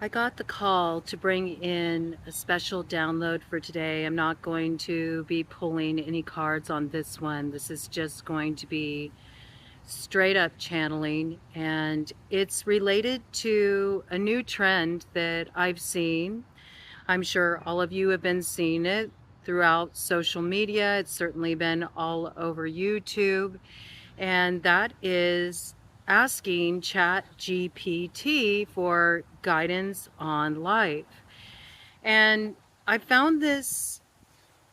I got the call to bring in a special download for today. I'm not going to be pulling any cards on this one. This is just going to be straight up channeling, and it's related to a new trend that I've seen. I'm sure all of you have been seeing it throughout social media. It's certainly been all over YouTube, and that is asking Chatgpt for guidance on life. And I found this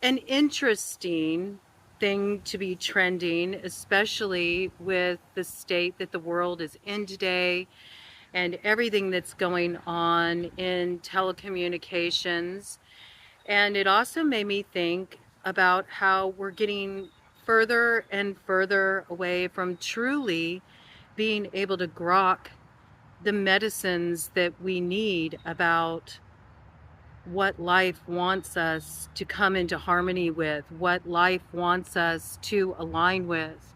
an interesting thing to be trending, especially with the state that the world is in today and everything that's going on in telecommunications. And it also made me think about how we're getting further and further away from truly being able to grok the medicines that we need about what life wants us to come into harmony with, what life wants us to align with,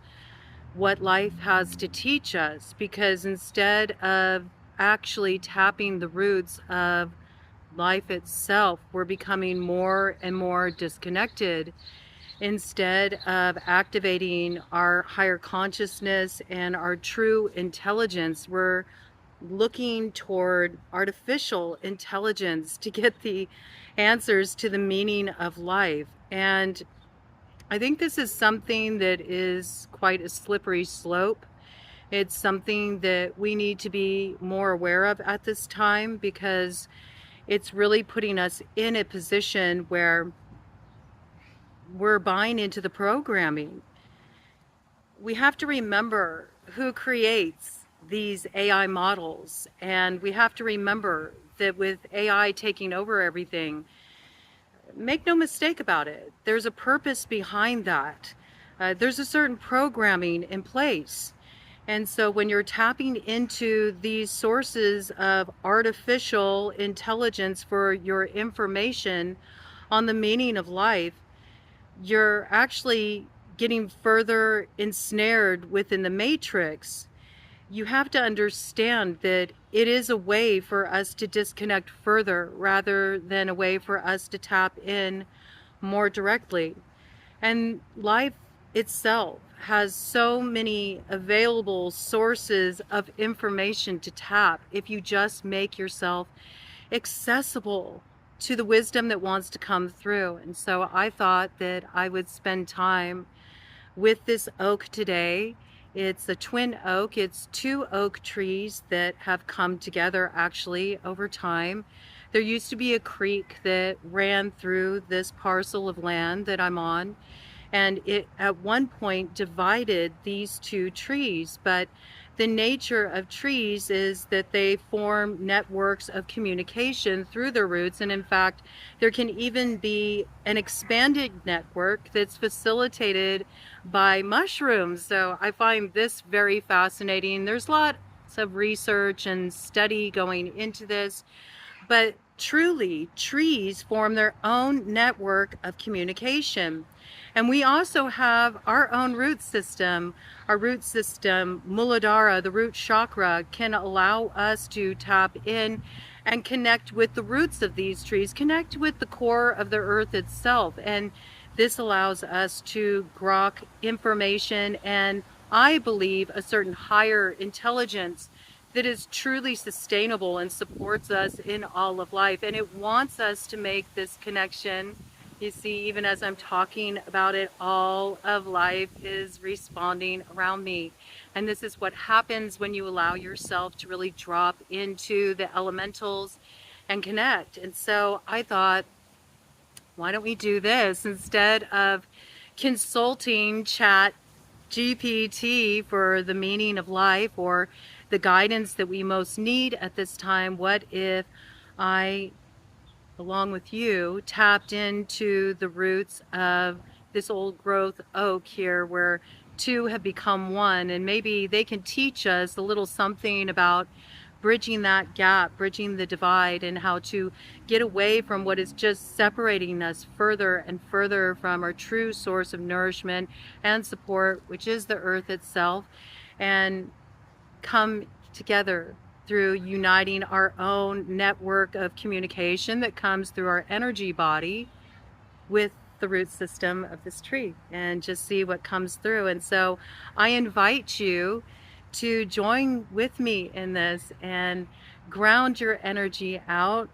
what life has to teach us. Because instead of actually tapping the roots of life itself, we're becoming more and more disconnected. Instead of activating our higher consciousness and our true intelligence, we're looking toward artificial intelligence to get the answers to the meaning of life. And I think this is something that is quite a slippery slope. It's something that we need to be more aware of at this time, because it's really putting us in a position where we're buying into the programming. We have to remember who creates these AI models, and we have to remember that with AI taking over everything, make no mistake about it, there's a purpose behind that. There's a certain programming in place. And so when you're tapping into these sources of artificial intelligence for your information on the meaning of life, you're actually getting further ensnared within the matrix. You have to understand that it is a way for us to disconnect further rather than a way for us to tap in more directly. And life itself has so many available sources of information to tap if you just make yourself accessible to the wisdom that wants to come through. And so I thought that I would spend time with this oak today. It's a twin oak. It's two oak trees that have come together actually over time. There used to be a creek that ran through this parcel of land that I'm on, and it at one point divided these two trees. But the nature of trees is that they form networks of communication through their roots, and in fact there can even be an expanded network that's facilitated by mushrooms. So I find this very fascinating. There's lots of research and study going into this, but truly, trees form their own network of communication. And we also have our own root system. Our root system, Muladhara, the root chakra, can allow us to tap in and connect with the roots of these trees, connect with the core of the earth itself. And this allows us to grok information and, I believe, a certain higher intelligence that is truly sustainable and supports us in all of life. And it wants us to make this connection. You see, even as I'm talking about it, all of life is responding around me. And this is what happens when you allow yourself to really drop into the elementals and connect. And so I thought, why don't we do this instead of consulting Chat GPT for the meaning of life or the guidance that we most need at this time? What if I, along with you, tapped into the roots of this old growth oak here, where two have become one, and maybe they can teach us a little something about bridging that gap, bridging the divide, and how to get away from what is just separating us further and further from our true source of nourishment and support, which is the earth itself, and come together through uniting our own network of communication that comes through our energy body with the root system of this tree, and just see what comes through. And so I invite you to join with me in this and ground your energy out.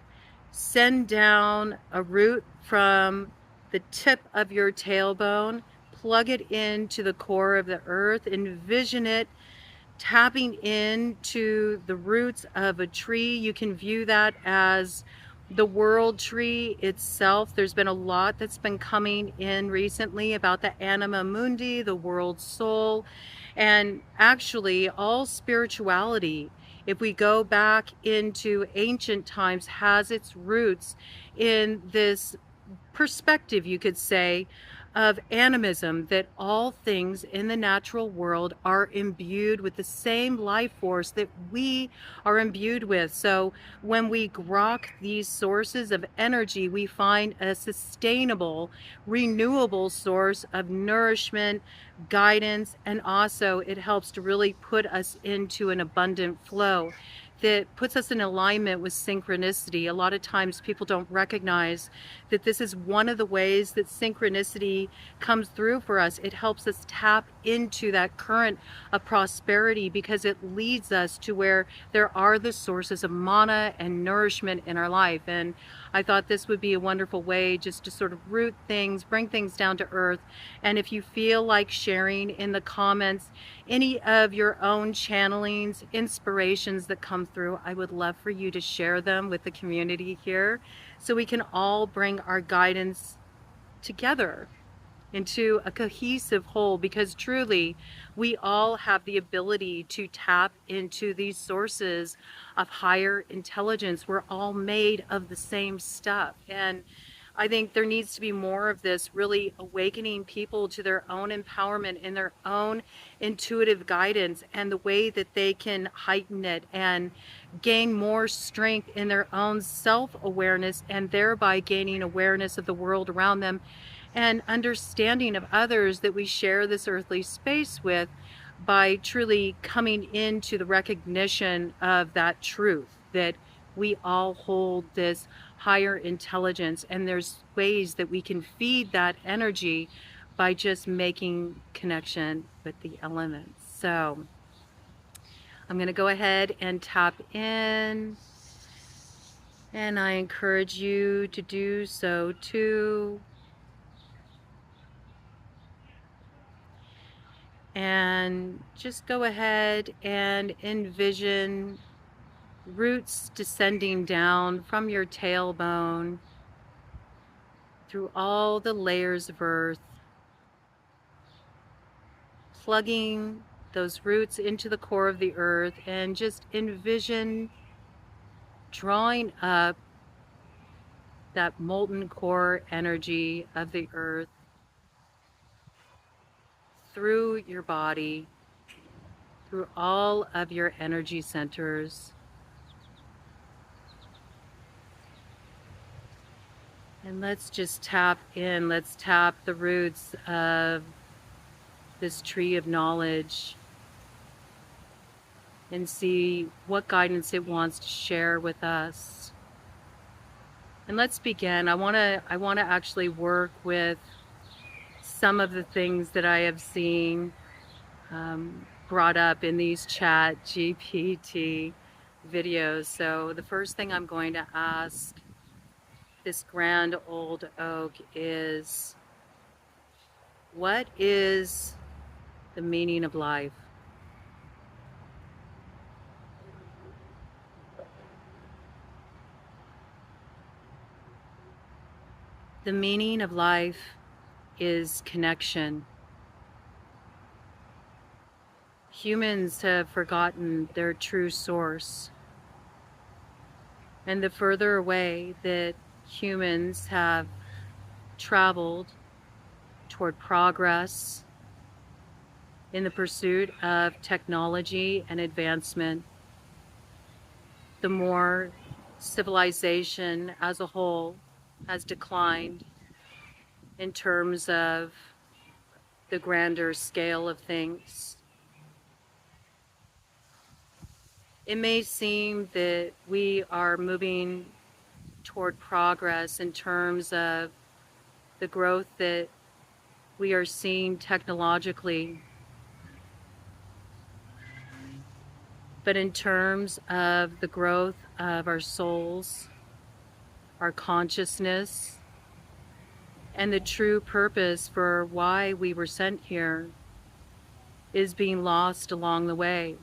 Send down a root from the tip of your tailbone, plug it into the core of the earth, envision it tapping into the roots of a tree. You can view that as the world tree itself. There's been a lot that's been coming in recently about the anima mundi, the world soul, and actually all spirituality, if we go back into ancient times, has its roots in this perspective, you could say, of animism, that all things in the natural world are imbued with the same life force that we are imbued with. So when we grok these sources of energy, we find a sustainable, renewable source of nourishment, guidance, and also it helps to really put us into an abundant flow that puts us in alignment with synchronicity. A lot of times people don't recognize that this is one of the ways that synchronicity comes through for us. It helps us tap into that current of prosperity because it leads us to where there are the sources of mana and nourishment in our life. And I thought this would be a wonderful way just to sort of root things, bring things down to earth. And if you feel like sharing in the comments any of your own channelings, inspirations that come through, I would love for you to share them with the community here so we can all bring our guidance together into a cohesive whole, because truly we all have the ability to tap into these sources of higher intelligence. We're all made of the same stuff, and I think there needs to be more of this, really awakening people to their own empowerment and their own intuitive guidance and the way that they can heighten it and gain more strength in their own self-awareness, and thereby gaining awareness of the world around them and understanding of others that we share this earthly space with, by truly coming into the recognition of that truth that we all hold this higher intelligence, and there's ways that we can feed that energy by just making connection with the elements. So I'm going to go ahead and tap in, and I encourage you to do so too. And just go ahead and envision roots descending down from your tailbone through all the layers of earth, plugging those roots into the core of the earth, and just envision drawing up that molten core energy of the earth through your body, through all of your energy centers. And let's just tap in, let's tap the roots of this tree of knowledge and see what guidance it wants to share with us. And let's begin. I want to actually work with some of the things that I have seen brought up in these Chatgpt videos. So the first thing I'm going to ask this grand old oak is, what is the meaning of life? The meaning of life is connection. Humans have forgotten their true source. And the further away that humans have traveled toward progress in the pursuit of technology and advancement, the more civilization as a whole has declined in terms of the grander scale of things. It may seem that we are moving toward progress in terms of the growth that we are seeing technologically, but in terms of the growth of our souls, our consciousness, and the true purpose for why we were sent here is being lost along the way.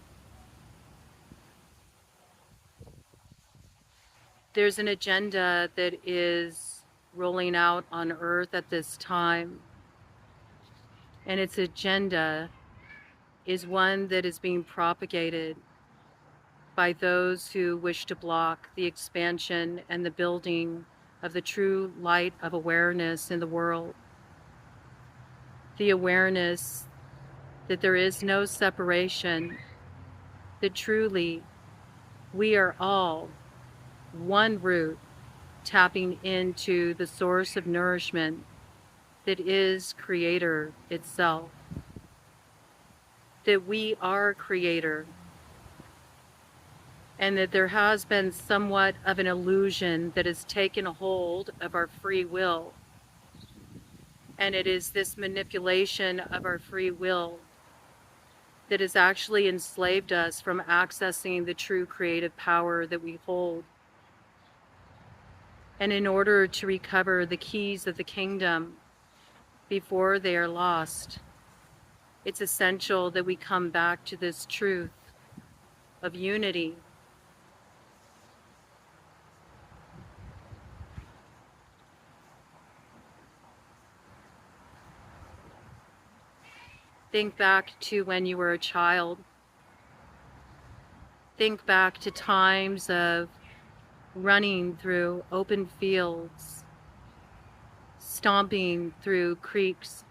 There's an agenda that is rolling out on Earth at this time, and its agenda is one that is being propagated by those who wish to block the expansion and the building of the true light of awareness in the world. The awareness that there is no separation, that truly we are all one root, tapping into the source of nourishment that is Creator itself. That we are Creator, and that there has been somewhat of an illusion that has taken a hold of our free will. And it is this manipulation of our free will that has actually enslaved us from accessing the true creative power that we hold. And in order to recover the keys of the kingdom before they are lost, it's essential that we come back to this truth of unity. Think back to when you were a child. Think back to times of running through open fields, stomping through creeks,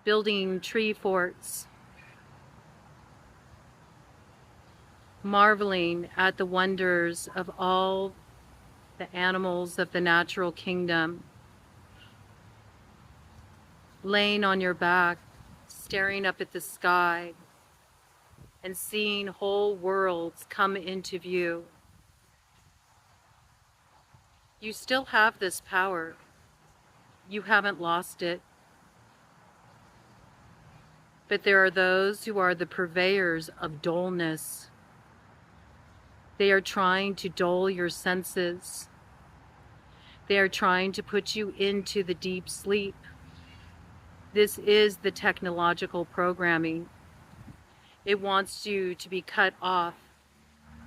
building tree forts, marveling at the wonders of all the animals of the natural kingdom, laying on your back, staring up at the sky, and seeing whole worlds come into view. You still have this power. You haven't lost it. But there are those who are the purveyors of dullness. They are trying to dull your senses. They are trying to put you into the deep sleep. This is the technological programming. It wants you to be cut off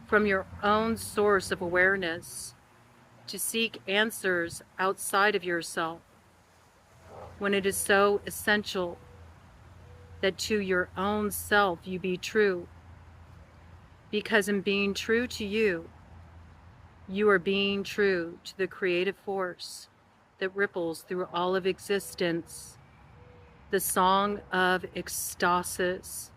from your own source of awareness, to seek answers outside of yourself, when it is so essential that to your own self you be true. Because in being true to you, you are being true to the creative force that ripples through all of existence, the song of ecstasis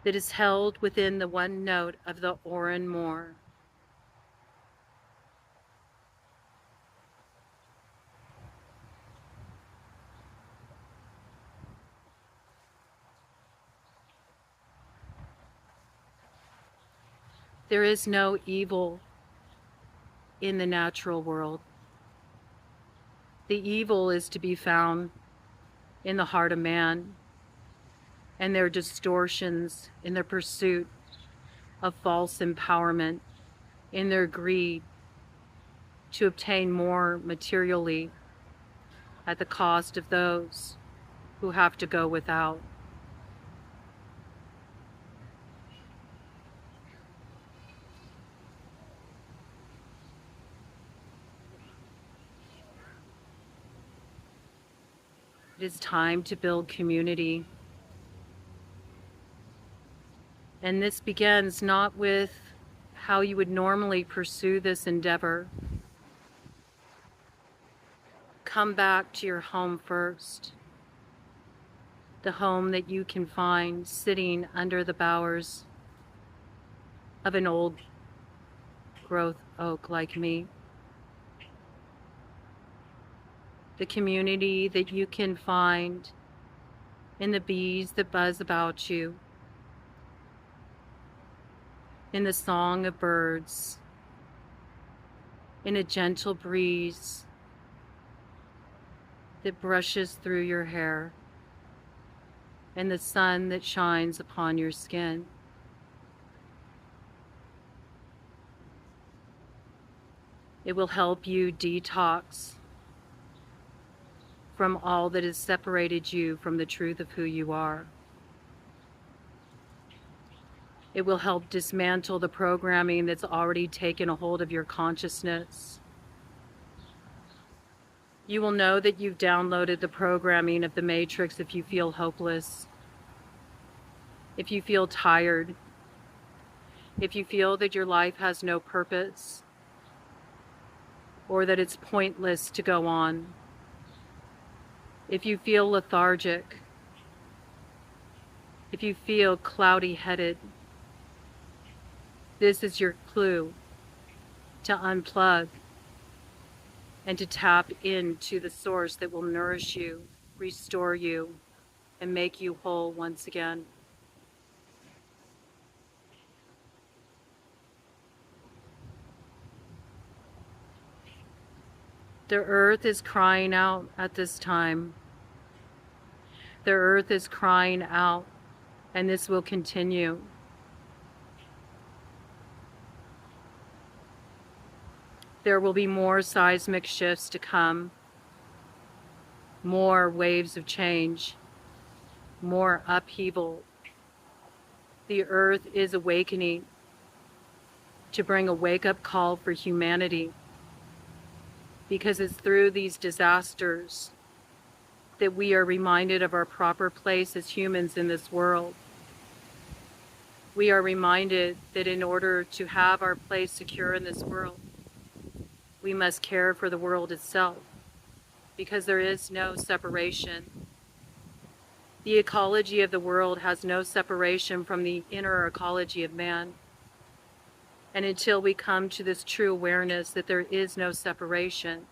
that is held within the one note of the Oran Moor. There is no evil in the natural world. The evil is to be found in the heart of man and their distortions in their pursuit of false empowerment, in their greed to obtain more materially at the cost of those who have to go without. It is time to build community. And this begins not with how you would normally pursue this endeavor. Come back to your home first. The home that you can find sitting under the bowers of an old growth oak like me. The community that you can find in the bees that buzz about you. in the song of birds, in a gentle breeze that brushes through your hair, and the sun that shines upon your skin. It will help you detox from all that has separated you from the truth of who you are. It will help dismantle the programming that's already taken a hold of your consciousness. You will know that you've downloaded the programming of the Matrix if you feel hopeless, if you feel tired, if you feel that your life has no purpose, or that it's pointless to go on. If you feel lethargic, if you feel cloudy-headed, this is your clue to unplug and to tap into the source that will nourish you, restore you, and make you whole once again. The earth is crying out at this time. The earth is crying out, and this will continue. There will be more seismic shifts to come, more waves of change, more upheaval. The earth is awakening to bring a wake-up call for humanity, because it's through these disasters that we are reminded of our proper place as humans in this world. We are reminded that in order to have our place secure in this world, we must care for the world itself, because there is no separation. The ecology of the world has no separation from the inner ecology of man. And until we come to this true awareness that there is no separation,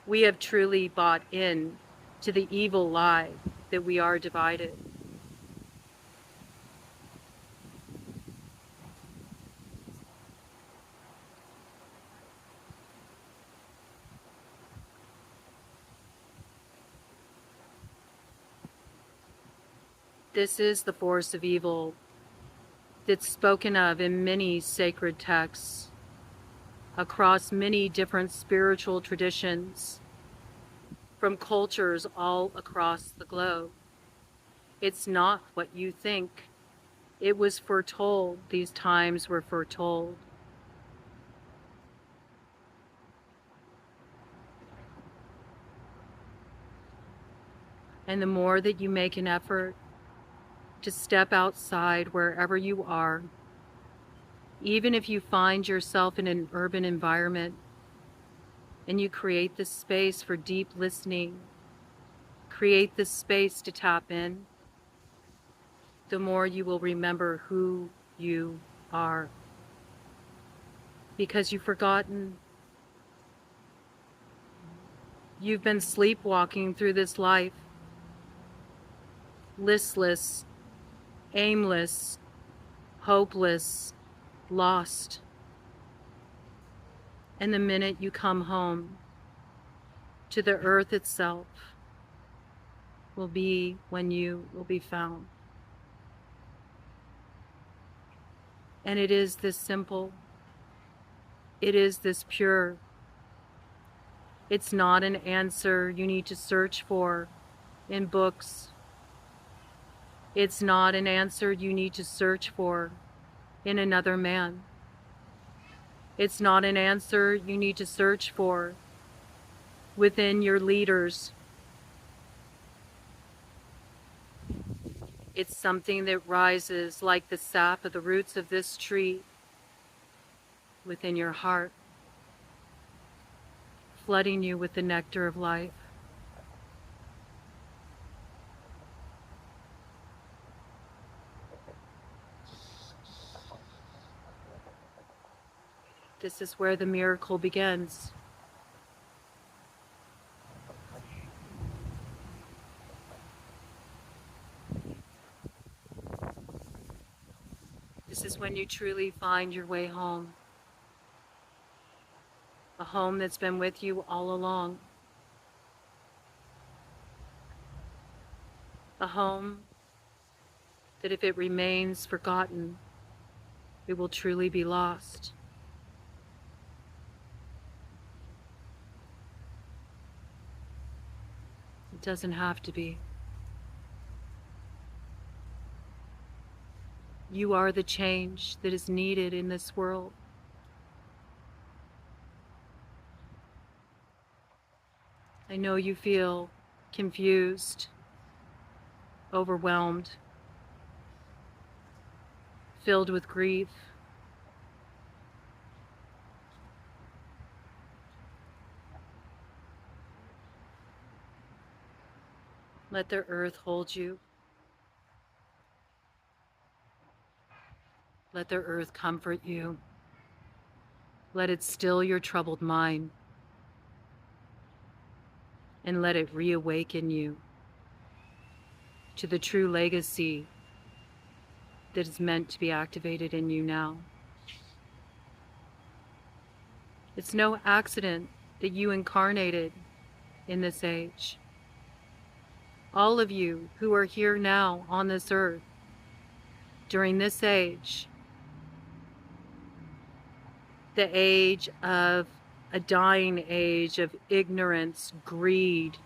we have truly bought in to the evil lie that we are divided. This is the force of evil that's spoken of in many sacred texts, across many different spiritual traditions, from cultures all across the globe. It's not what you think. It was foretold. These times were foretold. And the more that you make an effort to step outside wherever you are, even if you find yourself in an urban environment and you create this space for deep listening, create this space to tap in, the more you will remember who you are. Because you've forgotten. You've been sleepwalking through this life, listless, aimless, hopeless, lost. And the minute you come home to the earth itself will be when you will be found. And it is this simple. It is this pure. It's not an answer you need to search for in books. It's not an answer you need to search for in another man. It's not an answer you need to search for within your leaders. It's something that rises like the sap of the roots of this tree within your heart, flooding you with the nectar of life. This is where the miracle begins. This is when when you truly find your way home. A home that's been with you all along. A home that if it remains forgotten, it will truly be lost. It doesn't have to be. You are the change that is needed in this world. I know you feel confused, overwhelmed, filled with grief. Let the earth hold you. Let the earth comfort you. Let it still your troubled mind. And let it reawaken you to the true legacy that is meant to be activated in you now. It's no accident that you incarnated in this age. All of you who are here now on this earth, during this age, the age of a dying age of ignorance, greed,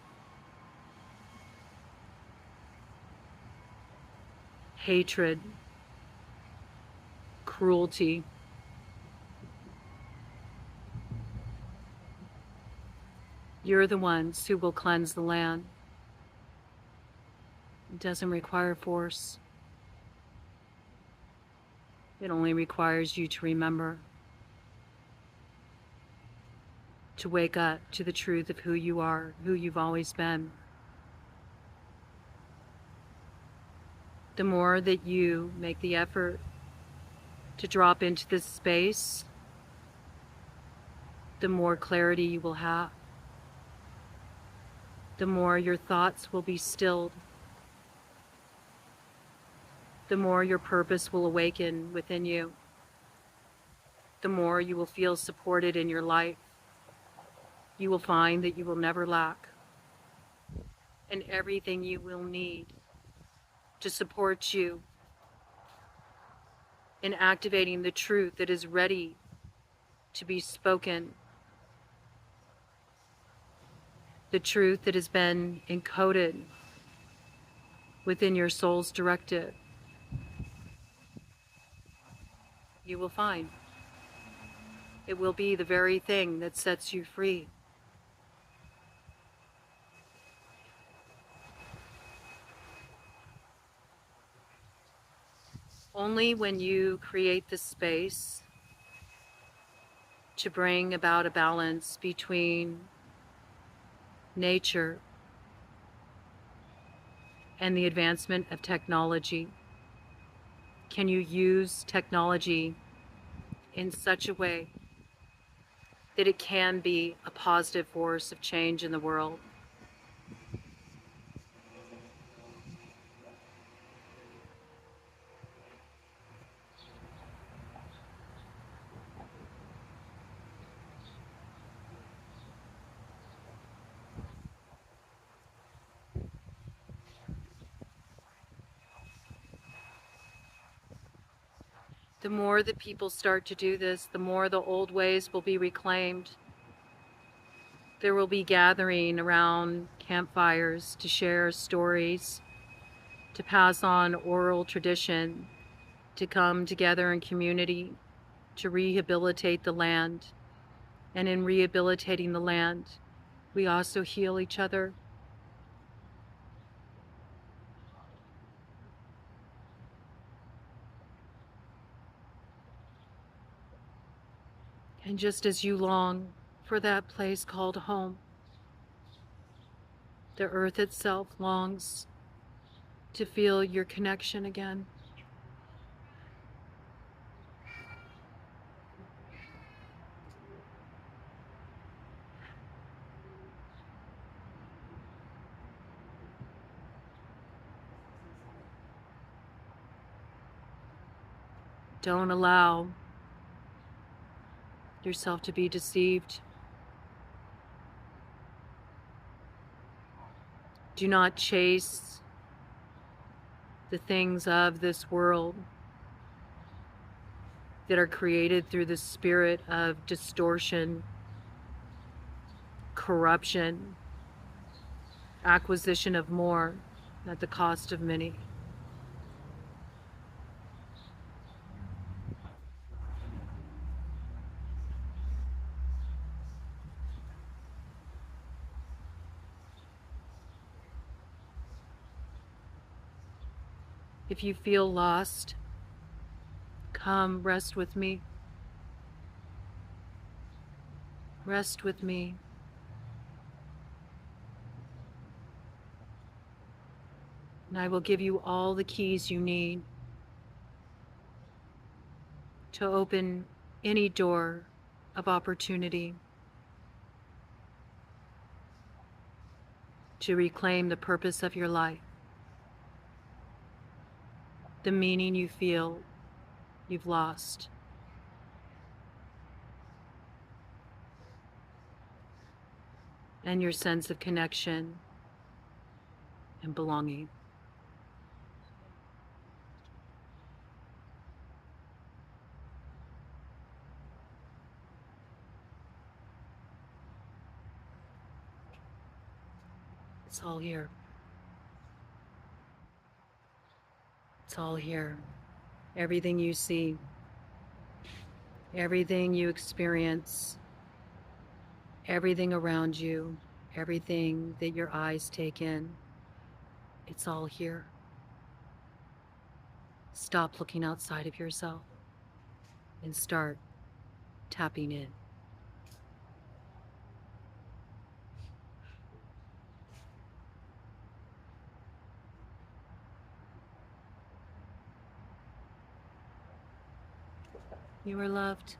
hatred, cruelty. You're the ones who will cleanse the land. It doesn't require force. It only requires you to remember, to wake up to the truth of who you are, who you've always been. The more that you make the effort to drop into this space, the more clarity you will have. The more your thoughts will be stilled. The more your purpose will awaken within you. The more you will feel supported in your life. You will find that you will never lack, and everything you will need to support you in activating the truth that is ready to be spoken, the truth that has been encoded within your soul's directive. You will find it will be the very thing that sets you free. Only when you create the space to bring about a balance between nature and the advancement of technology can you use technology in such a way that it can be a positive force of change in the world. The more that people start to do this, the more the old ways will be reclaimed. There will be gathering around campfires to share stories, to pass on oral tradition, to come together in community, to rehabilitate the land. And in rehabilitating the land, we also heal each other. And just as you long for that place called home, the earth itself longs to feel your connection again. Don't allow yourself to be deceived. Do not chase the things of this world that are created through the spirit of distortion, corruption, acquisition of more at the cost of many. If you feel lost, come rest with me. Rest with me. And I will give you all the keys you need to open any door of opportunity, to reclaim the purpose of your life, the meaning you feel you've lost. And your sense of connection and belonging. It's all here. It's all here. Everything you see, everything you experience, everything around you, everything that your eyes take in, it's all here. Stop looking outside of yourself and start tapping in. You are loved.